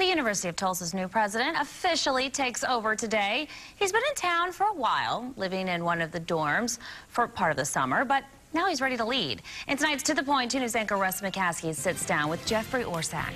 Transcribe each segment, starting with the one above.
The University of Tulsa's new president officially takes over today. He's been in town for a while, living in one of the dorms for part of the summer, but now he's ready to lead. In tonight's To The Point, 2 News anchor Russ McCaskey sits down with Jeffrey Orsak.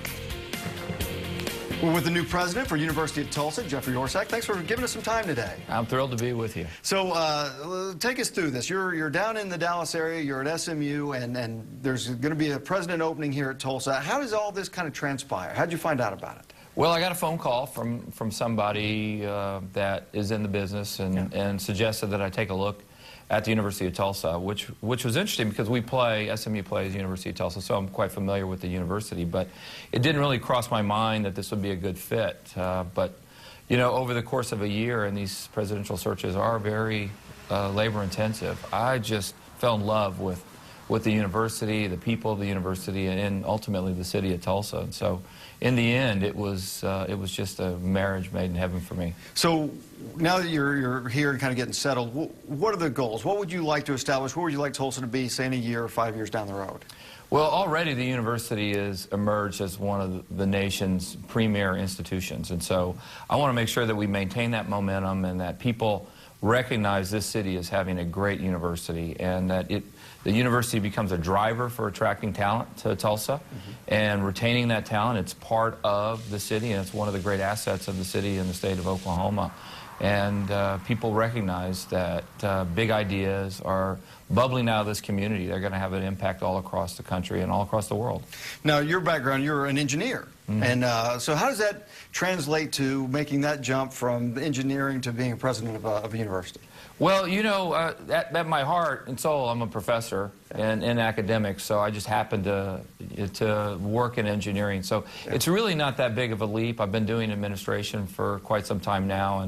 We're with the new president for University of Tulsa, Jeffrey Orsak. Thanks for giving us some time today. I'm thrilled to be with you. So take us through this. You're down in the Dallas area, you're at SMU, and there's going to be a president opening here at Tulsa. How does all this kind of transpire? How did you find out about it? Well, I got a phone call from somebody that is in the business and suggested that I take a look at the University of Tulsa, which was interesting because SMU plays University of Tulsa, so I'm quite familiar with the university, but it didn't really cross my mind that this would be a good fit. But, you know, over the course of a year, and these presidential searches are very labor-intensive, I just fell in love with the university, the people of the university, and ultimately the city of Tulsa. And so, in the end, it was just a marriage made in heaven for me. So, now that you're here and kind of getting settled, what are the goals? What would you like to establish? Where would you like Tulsa to be, say, in a year or 5 years down the road? Well, already the university has emerged as one of the nation's premier institutions, and so I want to make sure that we maintain that momentum and that people recognize this city as having a great university, and that the university becomes a driver for attracting talent to Tulsa and retaining that talent. It's part of the city, and it's one of the great assets of the city and the state of Oklahoma. And people recognize that big ideas are bubbling out of this community. They're going to have an impact all across the country and all across the world. Now, your background, you're an engineer. And so how does that translate to making that jump from engineering to being a president of a university? Well, you know, at my heart and soul, I'm a professor in academics, so I just happen to work in engineering. So it's really not that big of a leap. I've been doing administration for quite some time now,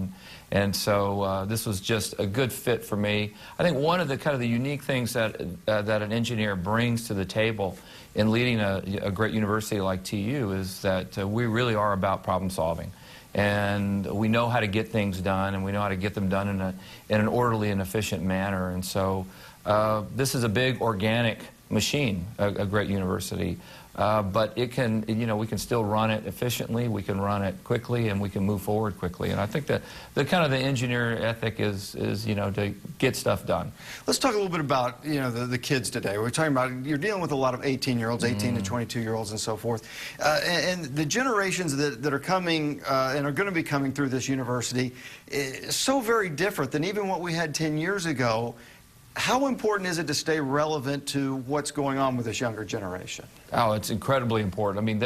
and so this was just a good fit for me. I think one of the kind of the unique things that an engineer brings to the table in leading a great university like TU is that we really are about problem solving. And we know how to get things done, and we know how to get them done in an orderly and efficient manner. And so this is a big organic machine, a great university. But it can, you know, we can still run it efficiently, we can run it quickly, and we can move forward quickly. And I think that the kind of the engineer ethic is you know, to get stuff done. Let's talk a little bit about, you know, the kids today. We're talking about, you're dealing with a lot of 18-year-olds, 18 to 22-year-olds and so forth. And the generations that are coming and are going to be coming through this university is so very different than even what we had 10 years ago. How important is it to stay relevant to what's going on with this younger generation? Oh, it's incredibly important. I mean,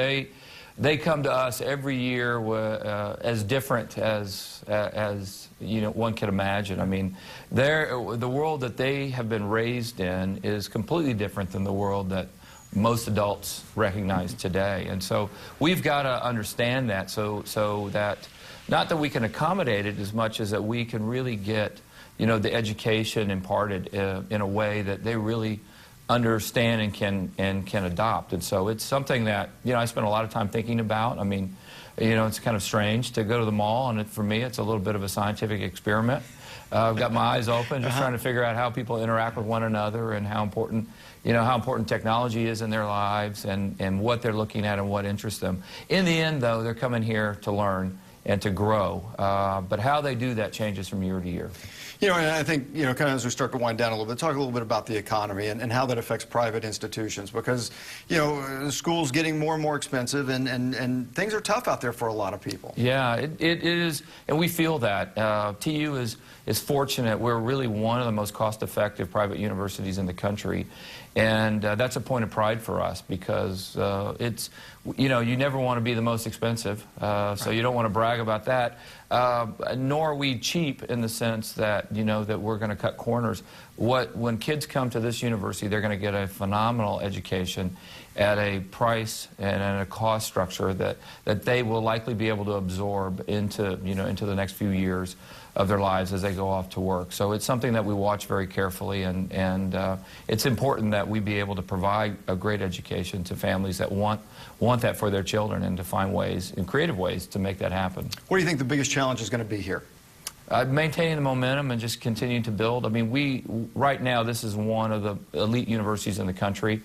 they come to us every year as different as you know, one can imagine. I mean, the world that they have been raised in is completely different than the world that most adults recognize today. And so we've got to understand that so that not that we can accommodate it as much as that we can really get, you know, the education imparted in a way that they really understand and can adopt. And so it's something that, you know, I spend a lot of time thinking about. I mean, you know, it's kind of strange to go to the mall, and for me it's a little bit of a scientific experiment. I've got my eyes open, just trying to figure out how people interact with one another and how important, you know, how important technology is in their lives and what they're looking at and what interests them. In the end, though, they're coming here to learn and to grow. But how they do that changes from year to year. You know, and I think, you know, kind of as we start to wind down a little bit, talk a little bit about the economy and how that affects private institutions, because, you know, school's getting more and more expensive, and things are tough out there for a lot of people. Yeah, it is, and we feel that. TU is fortunate. We're really one of the most cost-effective private universities in the country, and that's a point of pride for us because it's, you know, you never want to be the most expensive, so you don't want to brag about that. Nor are we cheap in the sense that, you know, that we're going to cut corners. When kids come to this university, they're going to get a phenomenal education at a price and at a cost structure that they will likely be able to absorb into, you know, into the next few years of their lives as they go off to work. So it's something that we watch very carefully, and it's important that we be able to provide a great education to families that want that for their children, and to find ways, in creative ways, to make that happen. What do you think the biggest challenge is going to be here? Maintaining the momentum and just continuing to build. I mean, right now, this is one of the elite universities in the country.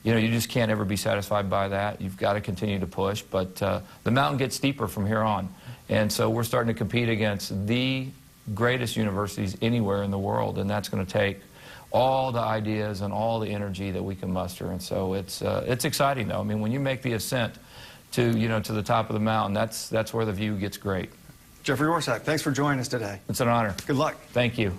you know, you just can't ever be satisfied by that. You've got to continue to push, but the mountain gets steeper from here on. And so we're starting to compete against the greatest universities anywhere in the world, and that's going to take all the ideas and all the energy that we can muster. And so it's exciting, though. I mean, when you make the ascent to, you know, to the top of the mountain, that's where the view gets great. Jeffrey Orsak, thanks for joining us today. It's an honor. Good luck. Thank you.